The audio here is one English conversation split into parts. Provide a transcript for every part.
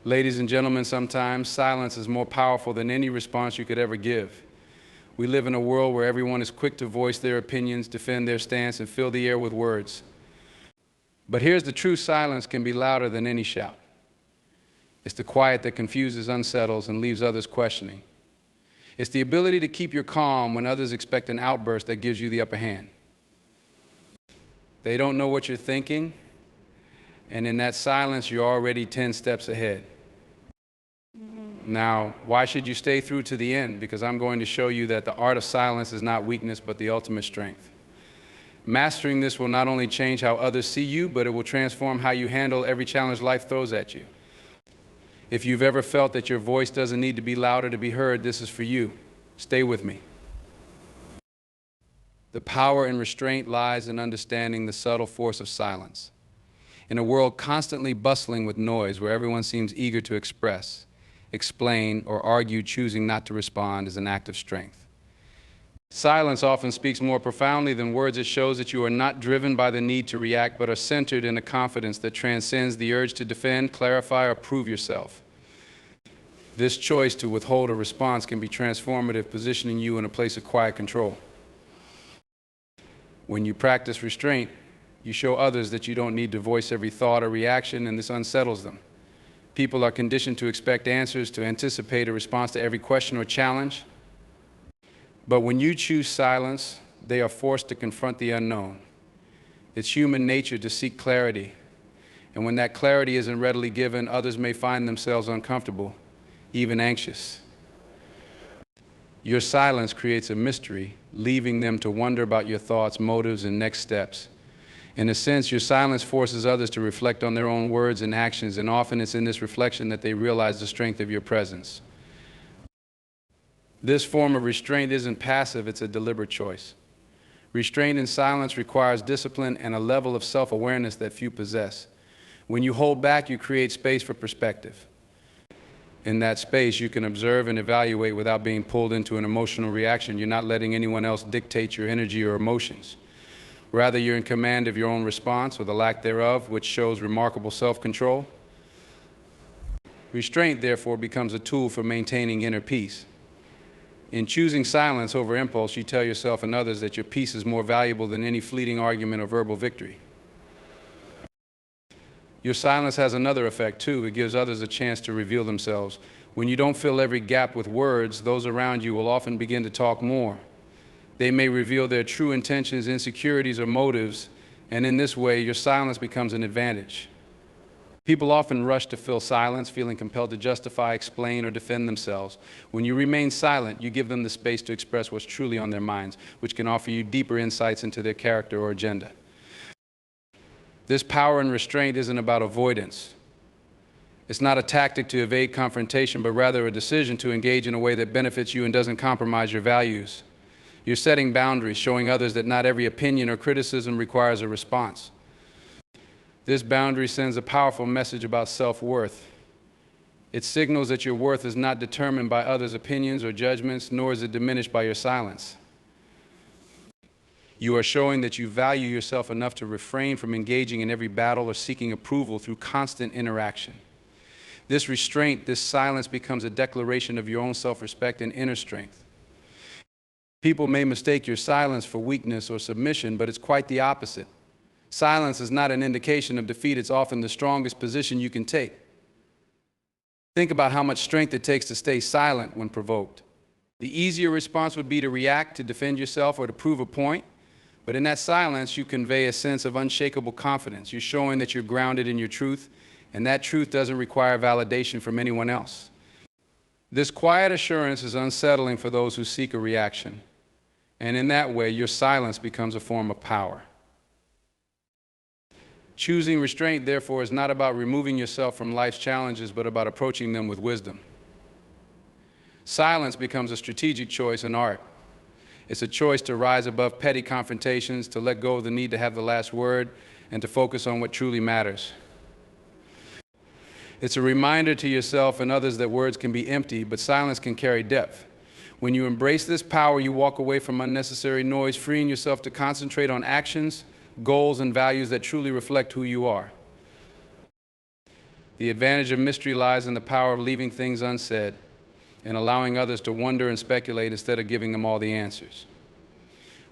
Ladies and gentlemen, sometimes silence is more powerful than any response you could ever give. We live in a world where everyone is quick to voice their opinions, defend their stance, and fill the air with words. But here's the truth: silence can be louder than any shout. It's the quiet that confuses, unsettles, and leaves others questioning. It's the ability to keep your calm when others expect an outburst that gives you the upper hand. They don't know what you're thinking, and in that silence, you're already 10 steps ahead. Now, why should you stay through to the end? Because I'm going to show you that the art of silence is not weakness, but the ultimate strength. Mastering this will not only change how others see you, but it will transform how you handle every challenge life throws at you. If you've ever felt that your voice doesn't need to be louder to be heard, this is for you. Stay with me. The power in restraint lies in understanding the subtle force of silence. In a world constantly bustling with noise, where everyone seems eager to express, explain, or argue, choosing not to respond is an act of strength. Silence often speaks more profoundly than words. It shows that you are not driven by the need to react, but are centered in a confidence that transcends the urge to defend, clarify, or prove yourself. This choice to withhold a response can be transformative, positioning you in a place of quiet control. When you practice restraint, you show others that you don't need to voice every thought or reaction, and this unsettles them. People are conditioned to expect answers, to anticipate a response to every question or challenge. But when you choose silence, they are forced to confront the unknown. It's human nature to seek clarity, and when that clarity isn't readily given, others may find themselves uncomfortable, even anxious. Your silence creates a mystery, leaving them to wonder about your thoughts, motives, and next steps. In a sense, your silence forces others to reflect on their own words and actions, and often it's in this reflection that they realize the strength of your presence. This form of restraint isn't passive, it's a deliberate choice. Restraint in silence requires discipline and a level of self-awareness that few possess. When you hold back, you create space for perspective. In that space, you can observe and evaluate without being pulled into an emotional reaction. You're not letting anyone else dictate your energy or emotions. Rather, you're in command of your own response, or the lack thereof, which shows remarkable self-control. Restraint, therefore, becomes a tool for maintaining inner peace. In choosing silence over impulse, you tell yourself and others that your peace is more valuable than any fleeting argument or verbal victory. Your silence has another effect, too. It gives others a chance to reveal themselves. When you don't fill every gap with words, those around you will often begin to talk more. They may reveal their true intentions, insecurities, or motives, and in this way, your silence becomes an advantage. People often rush to fill silence, feeling compelled to justify, explain, or defend themselves. When you remain silent, you give them the space to express what's truly on their minds, which can offer you deeper insights into their character or agenda. This power and restraint isn't about avoidance. It's not a tactic to evade confrontation, but rather a decision to engage in a way that benefits you and doesn't compromise your values. You're setting boundaries, showing others that not every opinion or criticism requires a response. This boundary sends a powerful message about self-worth. It signals that your worth is not determined by others' opinions or judgments, nor is it diminished by your silence. You are showing that you value yourself enough to refrain from engaging in every battle or seeking approval through constant interaction. This restraint, this silence, becomes a declaration of your own self-respect and inner strength. People may mistake your silence for weakness or submission, but it's quite the opposite. Silence is not an indication of defeat, it's often the strongest position you can take. Think about how much strength it takes to stay silent when provoked. The easier response would be to react, to defend yourself, or to prove a point. But in that silence, you convey a sense of unshakable confidence. You're showing that you're grounded in your truth, and that truth doesn't require validation from anyone else. This quiet assurance is unsettling for those who seek a reaction. And in that way, your silence becomes a form of power. Choosing restraint, therefore, is not about removing yourself from life's challenges, but about approaching them with wisdom. Silence becomes a strategic choice in art. It's a choice to rise above petty confrontations, to let go of the need to have the last word, and to focus on what truly matters. It's a reminder to yourself and others that words can be empty, but silence can carry depth. When you embrace this power, you walk away from unnecessary noise, freeing yourself to concentrate on actions, goals, and values that truly reflect who you are. The advantage of mystery lies in the power of leaving things unsaid and allowing others to wonder and speculate instead of giving them all the answers.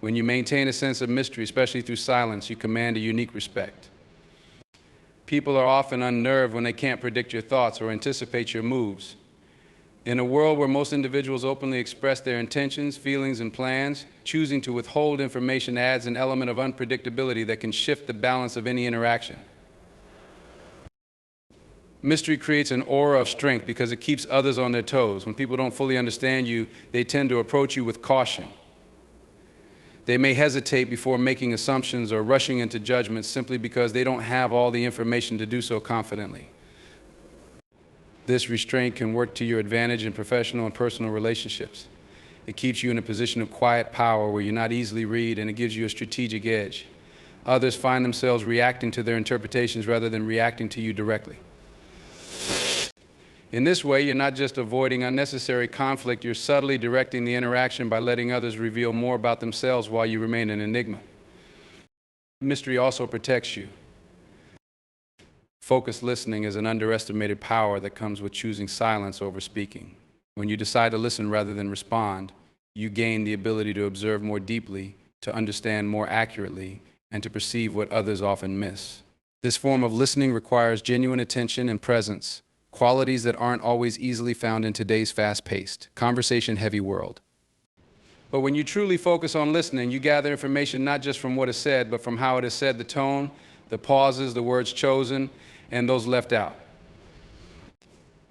When you maintain a sense of mystery, especially through silence, you command a unique respect. People are often unnerved when they can't predict your thoughts or anticipate your moves. In a world where most individuals openly express their intentions, feelings, and plans, choosing to withhold information adds an element of unpredictability that can shift the balance of any interaction. Mystery creates an aura of strength because it keeps others on their toes. When people don't fully understand you, they tend to approach you with caution. They may hesitate before making assumptions or rushing into judgments simply because they don't have all the information to do so confidently. This restraint can work to your advantage in professional and personal relationships. It keeps you in a position of quiet power where you're not easily read, and it gives you a strategic edge. Others find themselves reacting to their interpretations rather than reacting to you directly. In this way, you're not just avoiding unnecessary conflict, you're subtly directing the interaction by letting others reveal more about themselves while you remain an enigma. Mystery also protects you. Focused listening is an underestimated power that comes with choosing silence over speaking. When you decide to listen rather than respond, you gain the ability to observe more deeply, to understand more accurately, and to perceive what others often miss. This form of listening requires genuine attention and presence, qualities that aren't always easily found in today's fast-paced, conversation-heavy world. But when you truly focus on listening, you gather information not just from what is said, but from how it is said, the tone, the pauses, the words chosen, and those left out.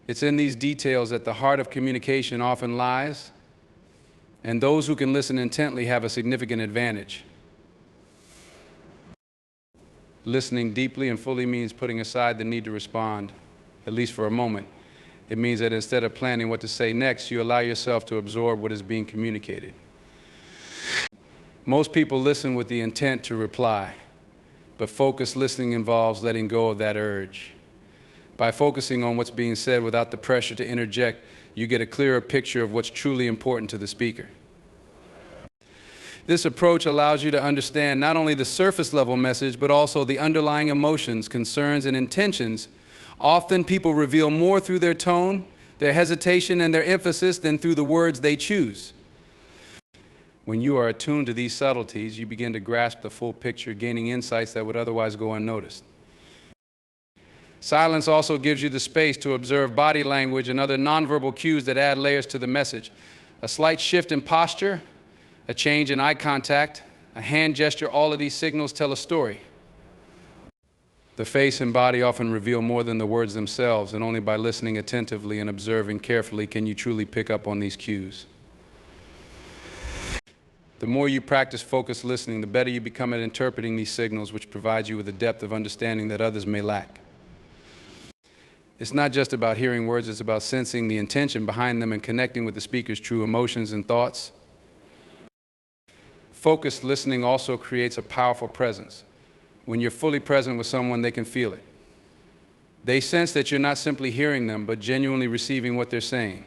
It's in these details that the heart of communication often lies, and those who can listen intently have a significant advantage. Listening deeply and fully means putting aside the need to respond, at least for a moment. It means that instead of planning what to say next, you allow yourself to absorb what is being communicated. Most people listen with the intent to reply, but focused listening involves letting go of that urge. By focusing on what's being said without the pressure to interject, you get a clearer picture of what's truly important to the speaker. This approach allows you to understand not only the surface level message, but also the underlying emotions, concerns, and intentions. Often people reveal more through their tone, their hesitation, and their emphasis than through the words they choose. When you are attuned to these subtleties, you begin to grasp the full picture, gaining insights that would otherwise go unnoticed. Silence also gives you the space to observe body language and other nonverbal cues that add layers to the message. A slight shift in posture, a change in eye contact, a hand gesture, all of these signals tell a story. The face and body often reveal more than the words themselves, and only by listening attentively and observing carefully can you truly pick up on these cues. The more you practice focused listening, the better you become at interpreting these signals, which provides you with a depth of understanding that others may lack. It's not just about hearing words, it's about sensing the intention behind them and connecting with the speaker's true emotions and thoughts. Focused listening also creates a powerful presence. When you're fully present with someone, they can feel it. They sense that you're not simply hearing them, but genuinely receiving what they're saying.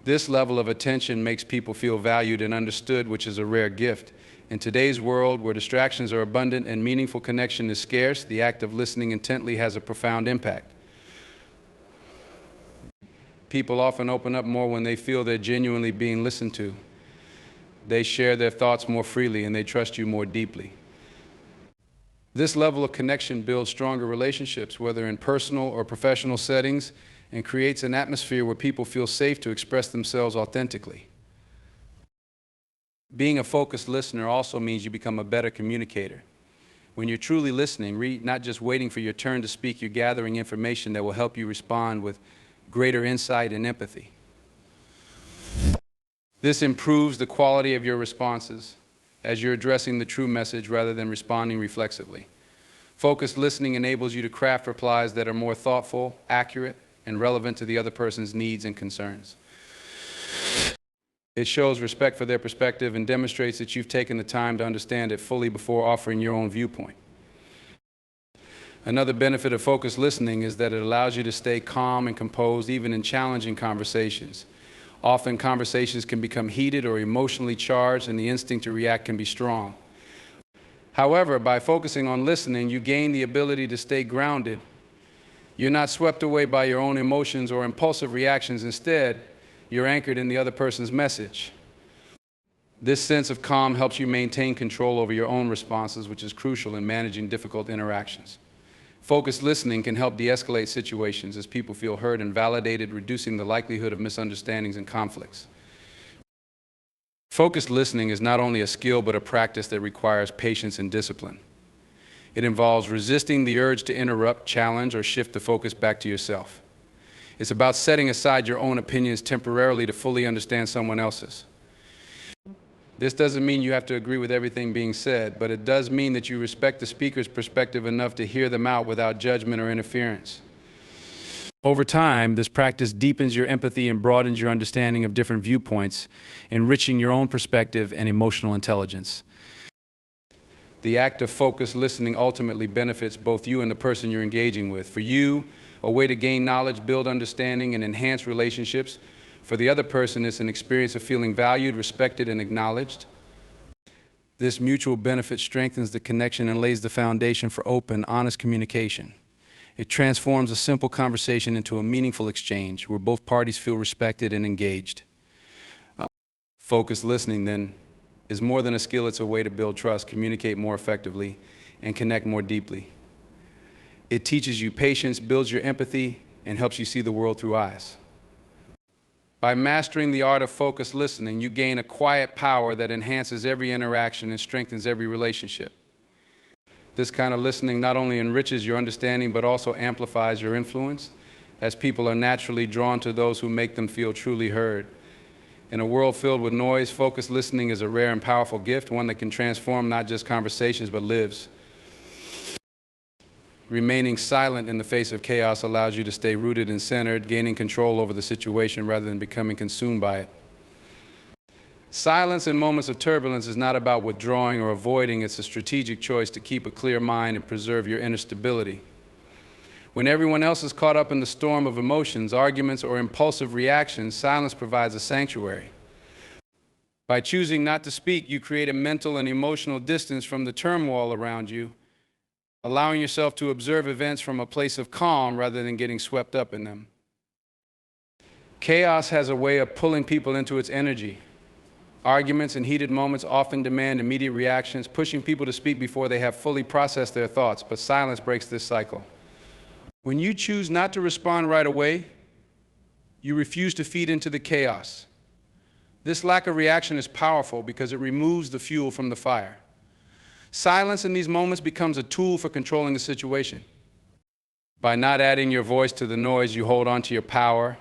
This level of attention makes people feel valued and understood, which is a rare gift. In today's world, where distractions are abundant and meaningful connection is scarce, the act of listening intently has a profound impact. People often open up more when they feel they're genuinely being listened to. They share their thoughts more freely and they trust you more deeply. This level of connection builds stronger relationships, whether in personal or professional settings, and creates an atmosphere where people feel safe to express themselves authentically. Being a focused listener also means you become a better communicator. When you're truly listening, not just waiting for your turn to speak, you're gathering information that will help you respond with greater insight and empathy. This improves the quality of your responses as you're addressing the true message rather than responding reflexively. Focused listening enables you to craft replies that are more thoughtful, accurate, and relevant to the other person's needs and concerns. It shows respect for their perspective and demonstrates that you've taken the time to understand it fully before offering your own viewpoint. Another benefit of focused listening is that it allows you to stay calm and composed even in challenging conversations. Often conversations can become heated or emotionally charged, and the instinct to react can be strong. However, by focusing on listening, you gain the ability to stay grounded You're not swept away by your own emotions or impulsive reactions. Instead, you're anchored in the other person's message. This sense of calm helps you maintain control over your own responses, which is crucial in managing difficult interactions. Focused listening can help de-escalate situations as people feel heard and validated, reducing the likelihood of misunderstandings and conflicts. Focused listening is not only a skill but a practice that requires patience and discipline. It involves resisting the urge to interrupt, challenge, or shift the focus back to yourself. It's about setting aside your own opinions temporarily to fully understand someone else's. This doesn't mean you have to agree with everything being said, but it does mean that you respect the speaker's perspective enough to hear them out without judgment or interference. Over time, this practice deepens your empathy and broadens your understanding of different viewpoints, enriching your own perspective and emotional intelligence. The act of focused listening ultimately benefits both you and the person you're engaging with. For you, a way to gain knowledge, build understanding, and enhance relationships. For the other person, it's an experience of feeling valued, respected, and acknowledged. This mutual benefit strengthens the connection and lays the foundation for open, honest communication. It transforms a simple conversation into a meaningful exchange where both parties feel respected and engaged. Focused listening, then, is more than a skill. It's a way to build trust, communicate more effectively, and connect more deeply. It teaches you patience, builds your empathy, and helps you see the world through eyes. By mastering the art of focused listening, you gain a quiet power that enhances every interaction and strengthens every relationship. This kind of listening not only enriches your understanding, but also amplifies your influence, as people are naturally drawn to those who make them feel truly heard. In a world filled with noise, focused listening is a rare and powerful gift, one that can transform not just conversations, but lives. Remaining silent in the face of chaos allows you to stay rooted and centered, gaining control over the situation rather than becoming consumed by it. Silence in moments of turbulence is not about withdrawing or avoiding. It's a strategic choice to keep a clear mind and preserve your inner stability. When everyone else is caught up in the storm of emotions, arguments, or impulsive reactions, silence provides a sanctuary. By choosing not to speak, you create a mental and emotional distance from the turmoil around you, allowing yourself to observe events from a place of calm rather than getting swept up in them. Chaos has a way of pulling people into its energy. Arguments and heated moments often demand immediate reactions, pushing people to speak before they have fully processed their thoughts, but silence breaks this cycle. When you choose not to respond right away, you refuse to feed into the chaos. This lack of reaction is powerful because it removes the fuel from the fire. Silence in these moments becomes a tool for controlling the situation. By not adding your voice to the noise, you hold on to your power,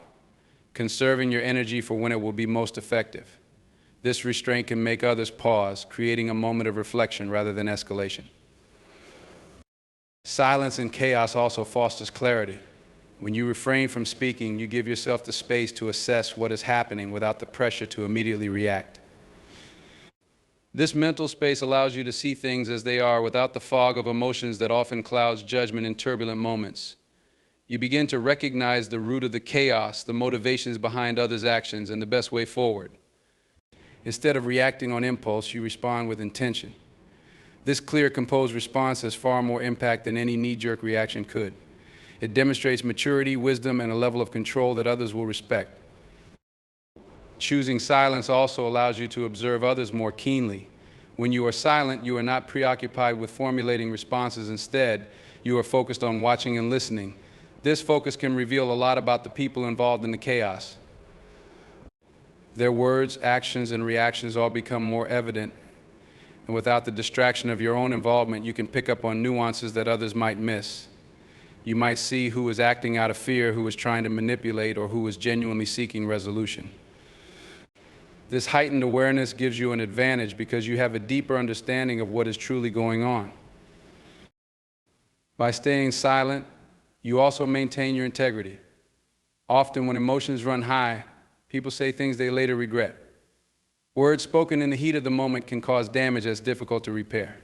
conserving your energy for when it will be most effective. This restraint can make others pause, creating a moment of reflection rather than escalation. Silence in chaos also fosters clarity. When you refrain from speaking, you give yourself the space to assess what is happening without the pressure to immediately react. This mental space allows you to see things as they are without the fog of emotions that often clouds judgment in turbulent moments. You begin to recognize the root of the chaos, the motivations behind others' actions, and the best way forward. Instead of reacting on impulse, you respond with intention. This clear, composed response has far more impact than any knee-jerk reaction could. It demonstrates maturity, wisdom, and a level of control that others will respect. Choosing silence also allows you to observe others more keenly. When you are silent, you are not preoccupied with formulating responses. Instead, you are focused on watching and listening. This focus can reveal a lot about the people involved in the chaos. Their words, actions, and reactions all become more evident. And without the distraction of your own involvement, you can pick up on nuances that others might miss. You might see who is acting out of fear, who is trying to manipulate, or who is genuinely seeking resolution. This heightened awareness gives you an advantage because you have a deeper understanding of what is truly going on. By staying silent, you also maintain your integrity. Often when emotions run high, people say things they later regret. Words spoken in the heat of the moment can cause damage that's difficult to repair.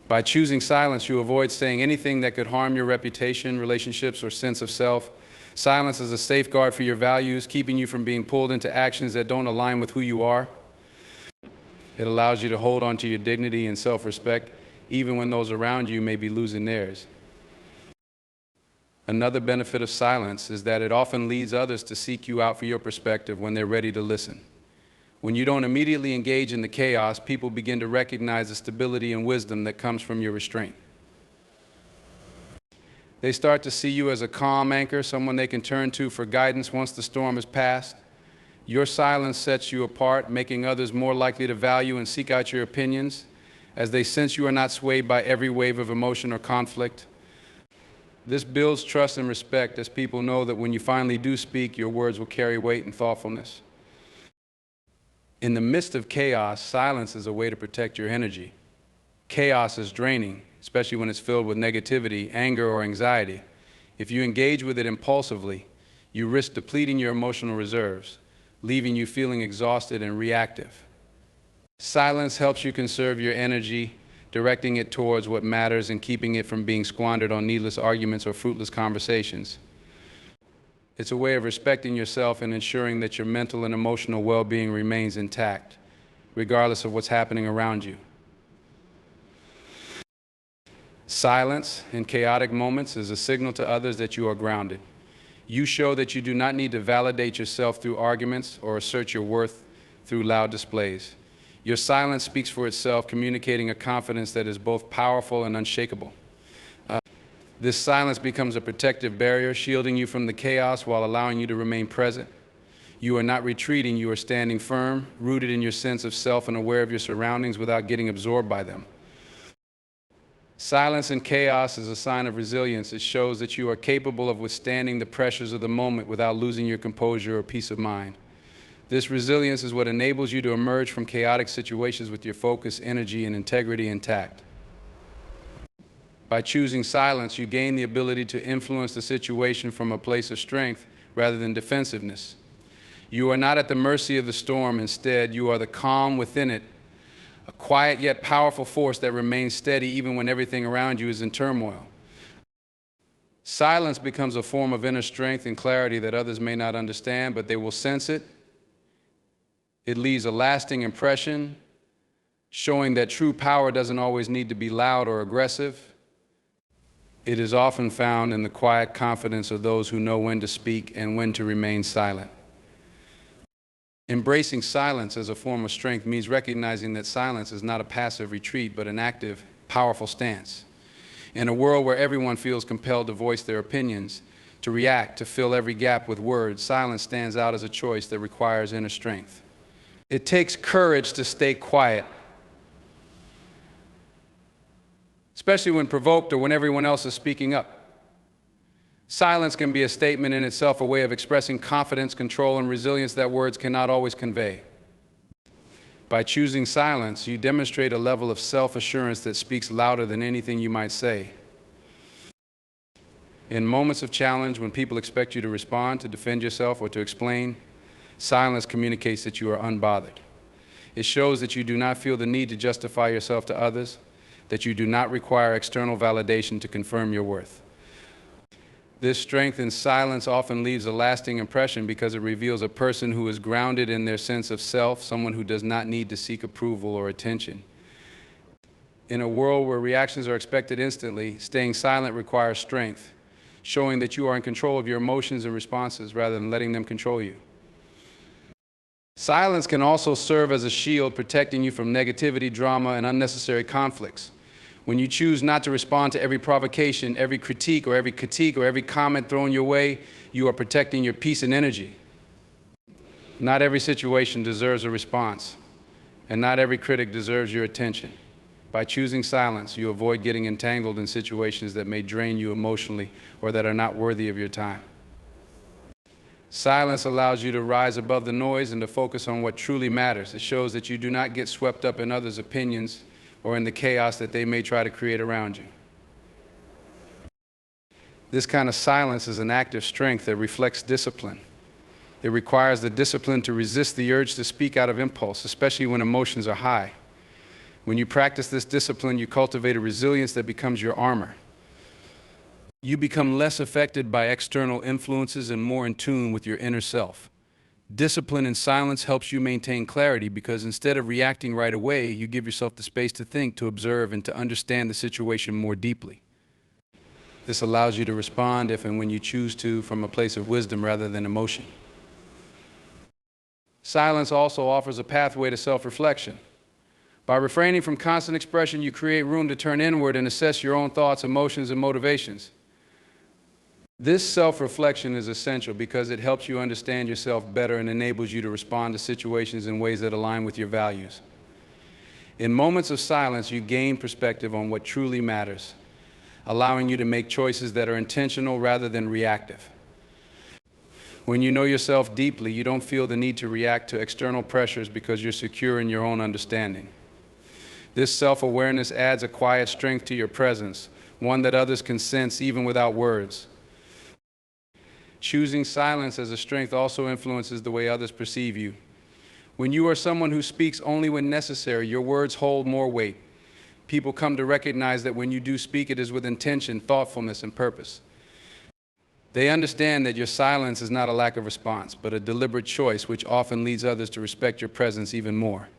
By choosing silence, you avoid saying anything that could harm your reputation, relationships, or sense of self. Silence is a safeguard for your values, keeping you from being pulled into actions that don't align with who you are. It allows you to hold on to your dignity and self-respect, even when those around you may be losing theirs. Another benefit of silence is that it often leads others to seek you out for your perspective when they're ready to listen. When you don't immediately engage in the chaos, people begin to recognize the stability and wisdom that comes from your restraint. They start to see you as a calm anchor, someone they can turn to for guidance once the storm has passed. Your silence sets you apart, making others more likely to value and seek out your opinions, as they sense you are not swayed by every wave of emotion or conflict. This builds trust and respect, as people know that when you finally do speak, your words will carry weight and thoughtfulness. In the midst of chaos, silence is a way to protect your energy. Chaos is draining, especially when it's filled with negativity, anger, or anxiety. If you engage with it impulsively, you risk depleting your emotional reserves, leaving you feeling exhausted and reactive. Silence helps you conserve your energy, directing it towards what matters and keeping it from being squandered on needless arguments or fruitless conversations. It's a way of respecting yourself and ensuring that your mental and emotional well-being remains intact, regardless of what's happening around you. Silence in chaotic moments is a signal to others that you are grounded. You show that you do not need to validate yourself through arguments or assert your worth through loud displays. Your silence speaks for itself, communicating a confidence that is both powerful and unshakable. This silence becomes a protective barrier, shielding you from the chaos while allowing you to remain present. You are not retreating, you are standing firm, rooted in your sense of self and aware of your surroundings without getting absorbed by them. Silence in chaos is a sign of resilience. It shows that you are capable of withstanding the pressures of the moment without losing your composure or peace of mind. This resilience is what enables you to emerge from chaotic situations with your focus, energy, and integrity intact. By choosing silence, you gain the ability to influence the situation from a place of strength rather than defensiveness. You are not at the mercy of the storm. Instead, you are the calm within it, a quiet yet powerful force that remains steady even when everything around you is in turmoil. Silence becomes a form of inner strength and clarity that others may not understand, but they will sense it. It leaves a lasting impression, showing that true power doesn't always need to be loud or aggressive. It is often found in the quiet confidence of those who know when to speak and when to remain silent. Embracing silence as a form of strength means recognizing that silence is not a passive retreat, but an active, powerful stance. In a world where everyone feels compelled to voice their opinions, to react, to fill every gap with words, silence stands out as a choice that requires inner strength. It takes courage to stay quiet, especially when provoked or when everyone else is speaking up. Silence can be a statement in itself, a way of expressing confidence, control, and resilience that words cannot always convey. By choosing silence, you demonstrate a level of self-assurance that speaks louder than anything you might say. In moments of challenge, when people expect you to respond, to defend yourself, or to explain, silence communicates that you are unbothered. It shows that you do not feel the need to justify yourself to others, that you do not require external validation to confirm your worth. This strength in silence often leaves a lasting impression because it reveals a person who is grounded in their sense of self, someone who does not need to seek approval or attention. In a world where reactions are expected instantly, staying silent requires strength, showing that you are in control of your emotions and responses rather than letting them control you. Silence can also serve as a shield, protecting you from negativity, drama, and unnecessary conflicts. When you choose not to respond to every provocation, every critique, or every comment thrown your way, you are protecting your peace and energy. Not every situation deserves a response, and not every critic deserves your attention. By choosing silence, you avoid getting entangled in situations that may drain you emotionally or that are not worthy of your time. Silence allows you to rise above the noise and to focus on what truly matters. It shows that you do not get swept up in others' opinions or in the chaos that they may try to create around you. This kind of silence is an act of strength that reflects discipline. It requires the discipline to resist the urge to speak out of impulse, especially when emotions are high. When you practice this discipline, you cultivate a resilience that becomes your armor. You become less affected by external influences and more in tune with your inner self. Discipline in silence helps you maintain clarity because instead of reacting right away, you give yourself the space to think, to observe, and to understand the situation more deeply. This allows you to respond if and when you choose to from a place of wisdom rather than emotion. Silence also offers a pathway to self-reflection. By refraining from constant expression, you create room to turn inward and assess your own thoughts, emotions, and motivations. This self-reflection is essential because it helps you understand yourself better and enables you to respond to situations in ways that align with your values. In moments of silence, you gain perspective on what truly matters, allowing you to make choices that are intentional rather than reactive. When you know yourself deeply, you don't feel the need to react to external pressures because you're secure in your own understanding. This self-awareness adds a quiet strength to your presence, one that others can sense even without words. Choosing silence as a strength also influences the way others perceive you. When you are someone who speaks only when necessary, your words hold more weight. People come to recognize that when you do speak, it is with intention, thoughtfulness, and purpose. They understand that your silence is not a lack of response, but a deliberate choice which often leads others to respect your presence even more.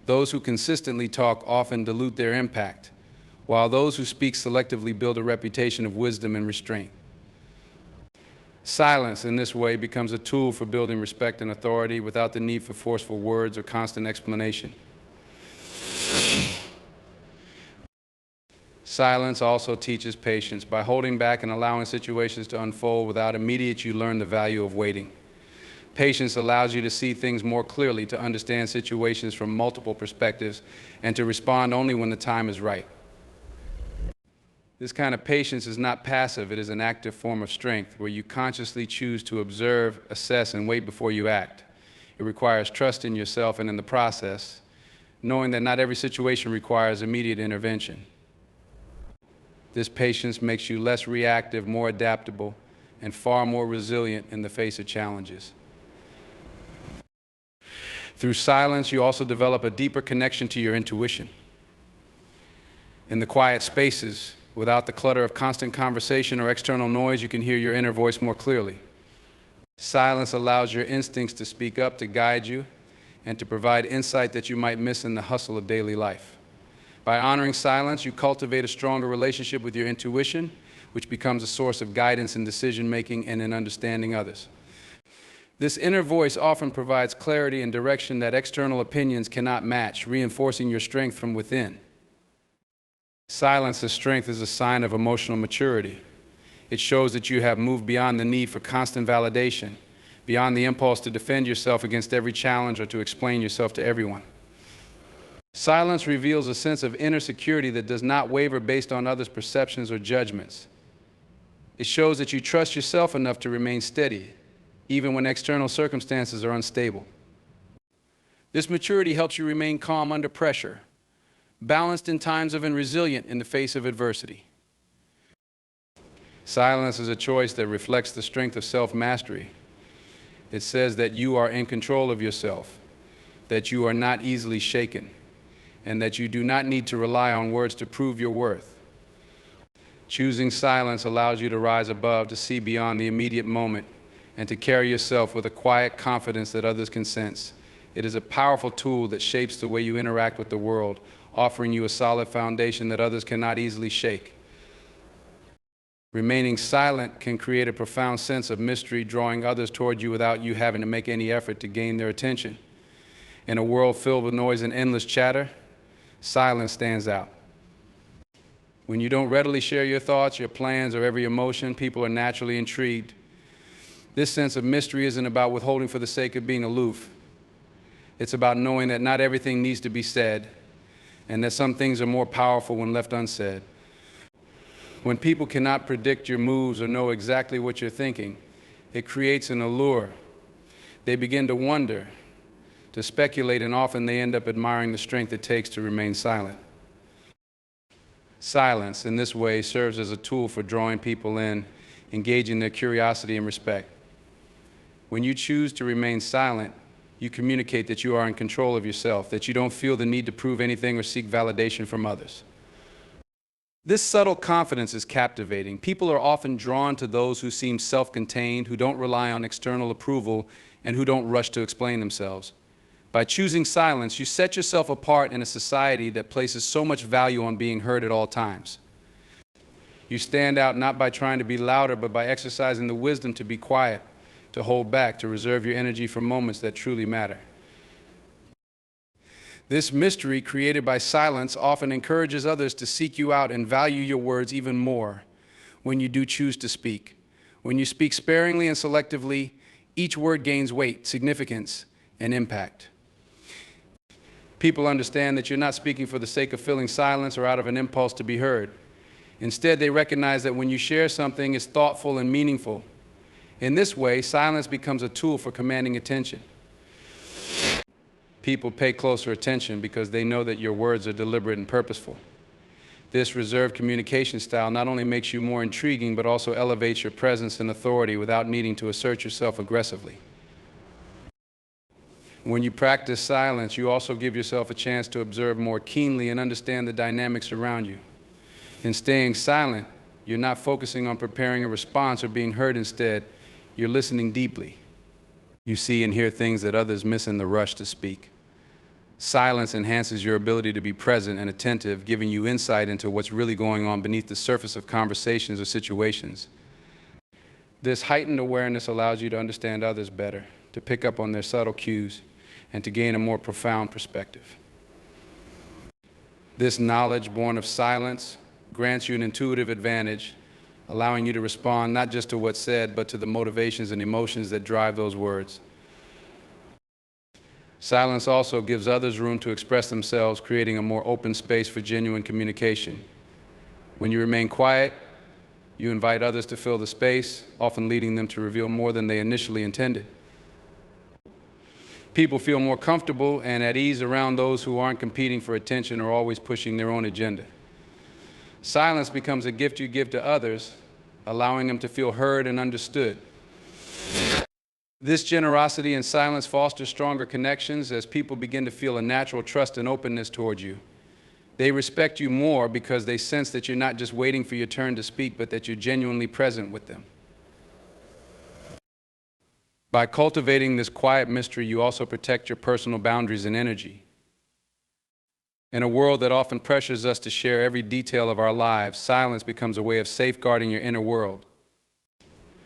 Those who consistently talk often dilute their impact, while those who speak selectively build a reputation of wisdom and restraint. Silence in this way becomes a tool for building respect and authority without the need for forceful words or constant explanation. Silence also teaches patience. By holding back and allowing situations to unfold without immediate, you learn the value of waiting. Patience allows you to see things more clearly, to understand situations from multiple perspectives, and to respond only when the time is right. This kind of patience is not passive, it is an active form of strength, where you consciously choose to observe, assess, and wait before you act. It requires trust in yourself and in the process, knowing that not every situation requires immediate intervention. This patience makes you less reactive, more adaptable, and far more resilient in the face of challenges. Through silence, you also develop a deeper connection to your intuition. In the quiet spaces, without the clutter of constant conversation or external noise, you can hear your inner voice more clearly. Silence allows your instincts to speak up, to guide you, and to provide insight that you might miss in the hustle of daily life. By honoring silence, you cultivate a stronger relationship with your intuition, which becomes a source of guidance in decision-making and in understanding others. This inner voice often provides clarity and direction that external opinions cannot match, reinforcing your strength from within. Silence as strength is a sign of emotional maturity. It shows that you have moved beyond the need for constant validation, beyond the impulse to defend yourself against every challenge or to explain yourself to everyone. Silence reveals a sense of inner security that does not waver based on others' perceptions or judgments. It shows that you trust yourself enough to remain steady, even when external circumstances are unstable. This maturity helps you remain calm under pressure, balanced in times of and resilient in the face of adversity. Silence is a choice that reflects the strength of self-mastery. It says that you are in control of yourself, that you are not easily shaken, and that you do not need to rely on words to prove your worth. Choosing silence allows you to rise above, to see beyond the immediate moment, and to carry yourself with a quiet confidence that others can sense. It is a powerful tool that shapes the way you interact with the world, offering you a solid foundation that others cannot easily shake. Remaining silent can create a profound sense of mystery, drawing others toward you without you having to make any effort to gain their attention. In a world filled with noise and endless chatter, silence stands out. When you don't readily share your thoughts, your plans, or every emotion, people are naturally intrigued. This sense of mystery isn't about withholding for the sake of being aloof. It's about knowing that not everything needs to be said, and that some things are more powerful when left unsaid. When people cannot predict your moves or know exactly what you're thinking, it creates an allure. They begin to wonder, to speculate, and often they end up admiring the strength it takes to remain silent. Silence, in this way, serves as a tool for drawing people in, engaging their curiosity and respect. When you choose to remain silent, you communicate that you are in control of yourself, that you don't feel the need to prove anything or seek validation from others. This subtle confidence is captivating. People are often drawn to those who seem self-contained, who don't rely on external approval, and who don't rush to explain themselves. By choosing silence, you set yourself apart in a society that places so much value on being heard at all times. You stand out not by trying to be louder, but by exercising the wisdom to be quiet, to hold back, to reserve your energy for moments that truly matter. This mystery created by silence often encourages others to seek you out and value your words even more when you do choose to speak. When you speak sparingly and selectively, each word gains weight, significance, and impact. People understand that you're not speaking for the sake of filling silence or out of an impulse to be heard. Instead, they recognize that when you share something, it's thoughtful and meaningful. In this way, silence becomes a tool for commanding attention. People pay closer attention because they know that your words are deliberate and purposeful. This reserved communication style not only makes you more intriguing, but also elevates your presence and authority without needing to assert yourself aggressively. When you practice silence, you also give yourself a chance to observe more keenly and understand the dynamics around you. In staying silent, you're not focusing on preparing a response or being heard. Instead, you're listening deeply. You see and hear things that others miss in the rush to speak. Silence enhances your ability to be present and attentive, giving you insight into what's really going on beneath the surface of conversations or situations. This heightened awareness allows you to understand others better, to pick up on their subtle cues, and to gain a more profound perspective. This knowledge, born of silence, grants you an intuitive advantage, allowing you to respond not just to what's said, but to the motivations and emotions that drive those words. Silence also gives others room to express themselves, creating a more open space for genuine communication. When you remain quiet, you invite others to fill the space, often leading them to reveal more than they initially intended. People feel more comfortable and at ease around those who aren't competing for attention or always pushing their own agenda. Silence becomes a gift you give to others, allowing them to feel heard and understood. This generosity and silence fosters stronger connections as people begin to feel a natural trust and openness toward you. They respect you more because they sense that you're not just waiting for your turn to speak, but that you're genuinely present with them. By cultivating this quiet mystery, you also protect your personal boundaries and energy. In a world that often pressures us to share every detail of our lives, silence becomes a way of safeguarding your inner world.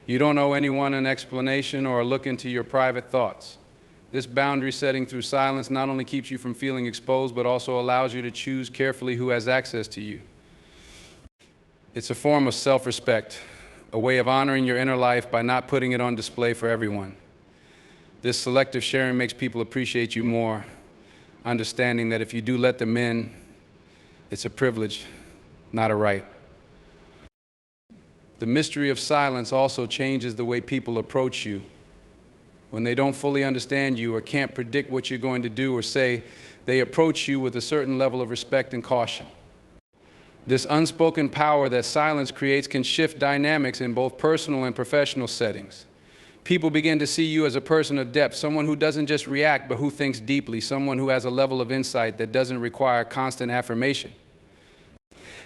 You don't owe anyone an explanation or a look into your private thoughts. This boundary setting through silence not only keeps you from feeling exposed, but also allows you to choose carefully who has access to you. It's a form of self-respect, a way of honoring your inner life by not putting it on display for everyone. This selective sharing makes people appreciate you more, understanding that if you do let them in, it's a privilege, not a right. The mystery of silence also changes the way people approach you. When they don't fully understand you or can't predict what you're going to do or say, they approach you with a certain level of respect and caution. This unspoken power that silence creates can shift dynamics in both personal and professional settings. People begin to see you as a person of depth, someone who doesn't just react, but who thinks deeply, someone who has a level of insight that doesn't require constant affirmation.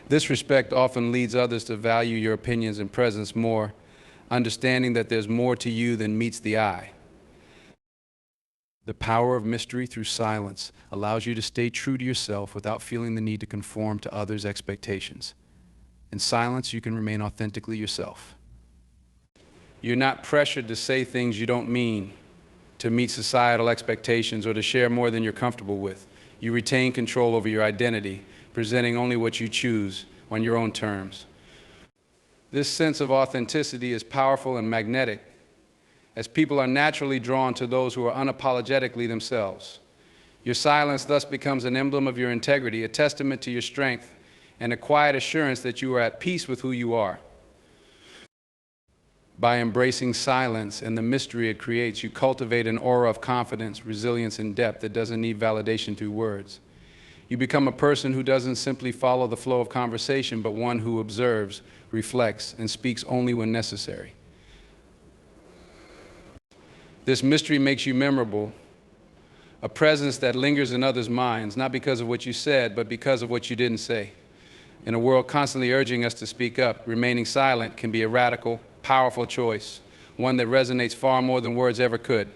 This respect often leads others to value your opinions and presence more, understanding that there's more to you than meets the eye. The power of mystery through silence allows you to stay true to yourself without feeling the need to conform to others' expectations. In silence, you can remain authentically yourself. You're not pressured to say things you don't mean, to meet societal expectations, or to share more than you're comfortable with. You retain control over your identity, presenting only what you choose on your own terms. This sense of authenticity is powerful and magnetic, as people are naturally drawn to those who are unapologetically themselves. Your silence thus becomes an emblem of your integrity, a testament to your strength, and a quiet assurance that you are at peace with who you are. By embracing silence and the mystery it creates, you cultivate an aura of confidence, resilience, and depth that doesn't need validation through words. You become a person who doesn't simply follow the flow of conversation, but one who observes, reflects, and speaks only when necessary. This mystery makes you memorable, a presence that lingers in others' minds, not because of what you said, but because of what you didn't say. In a world constantly urging us to speak up, remaining silent can be a radical, powerful choice, one that resonates far more than words ever could.